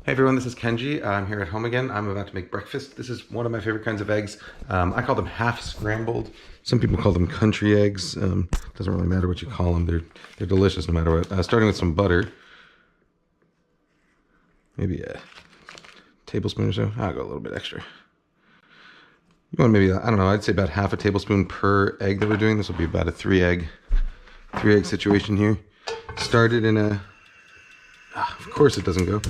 Hey everyone, this is Kenji. I'm here at home again. I'm about to make breakfast. This is one of my favorite kinds of eggs. I call them half-scrambled. Some people call them country eggs. Doesn't really matter what you call them. They're delicious no matter what. Starting with some butter. Maybe a tablespoon or so. I'll go a little bit extra. You want maybe, I don't know, I'd say about half a tablespoon per egg that we're doing. This will be about a three egg situation here. Started in a, of course it doesn't go.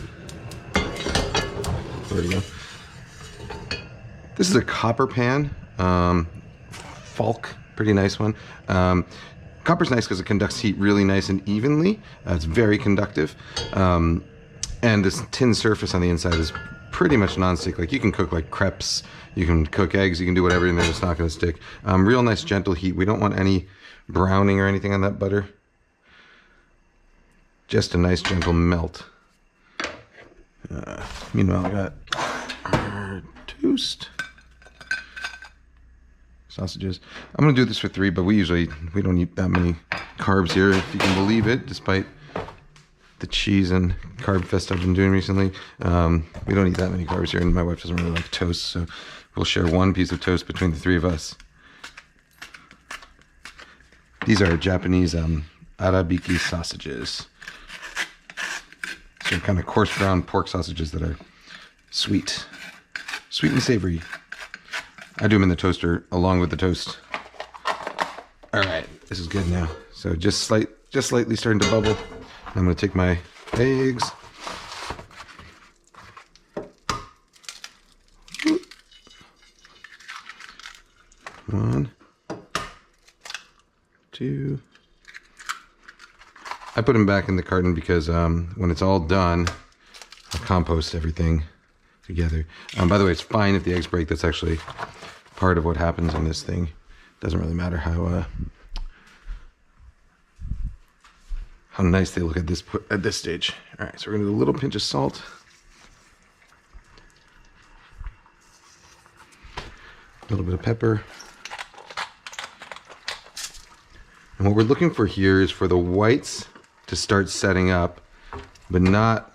There we go. This is a copper pan, Falk, pretty nice one. Copper's nice because it conducts heat really nice and evenly. It's very conductive. And this tin surface on the inside is pretty much non-stick. Like you can cook like crepes, you can cook eggs, you can do whatever and then it's not going to stick. Real nice gentle heat. We don't want any browning or anything on that butter. Just a nice gentle melt. Meanwhile, I got our toast sausages. I'm gonna do this for 3, but we don't eat that many carbs here, if you can believe it, despite the cheese and carb fest I've been doing recently. We don't eat that many carbs here, and my wife doesn't really like toast, so we'll share one piece of toast between the 3 of us. These are Japanese arabiki sausages. So kind of coarse ground pork sausages that are sweet and savory. I do them in the toaster along with the toast. All right, this is good now. So just slightly starting to bubble. I'm going to take my eggs. One, 2. I put them back in the carton because when it's all done, I'll compost everything together. By the way, it's fine if the eggs break. That's actually part of what happens in this thing. Doesn't really matter how nice they look at this stage. All right, so we're gonna do a little pinch of salt. A little bit of pepper. And what we're looking for here is for the whites to start setting up, but not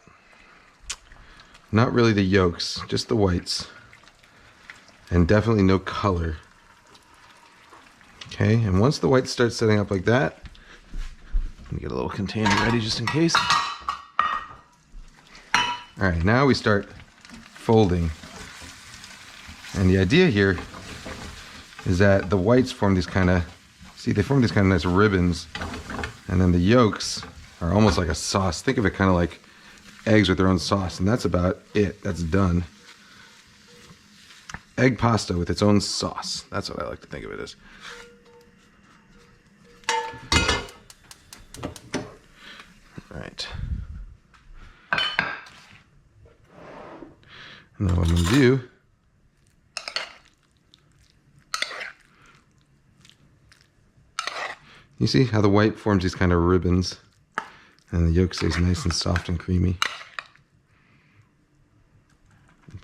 really the yolks, just the whites. And definitely no color. Okay, and once the whites start setting up like that, let me get a little container ready just in case. All right, now we start folding. And the idea here is that the whites form these kind of, they form these kind of nice ribbons, and then the yolks are almost like a sauce. Think of it kind of like eggs with their own sauce, and that's about it. That's done. Egg pasta with its own sauce. That's what I like to think of it as. All right. And now what I'm going to do, you see how the white forms these kind of ribbons? And the yolk stays nice and soft and creamy.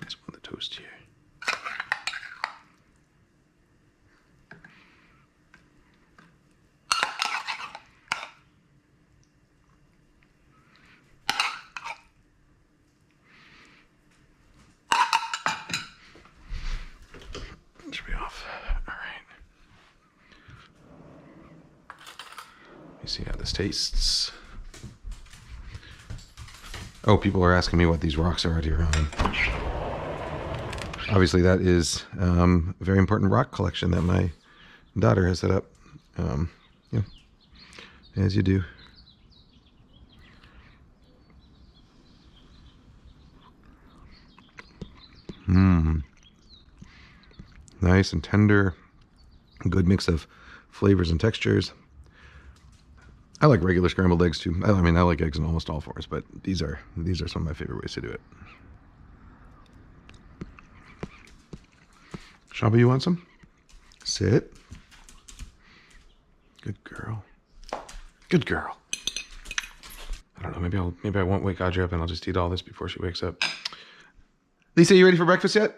Just on the toast here. Should be off. All right. Let me see how this tastes. Oh, people are asking me what these rocks are out here on. Obviously, that is a very important rock collection that my daughter has set up. Yeah, as you do. Nice and tender. Good mix of flavors and textures. I like regular scrambled eggs too. I mean, I like eggs in almost all forms, but these are some of my favorite ways to do it. Shaba, you want some? Sit. Good girl. Good girl. I don't know. Maybe I won't wake Audrey up and I'll just eat all this before she wakes up. Lisa, you ready for breakfast yet?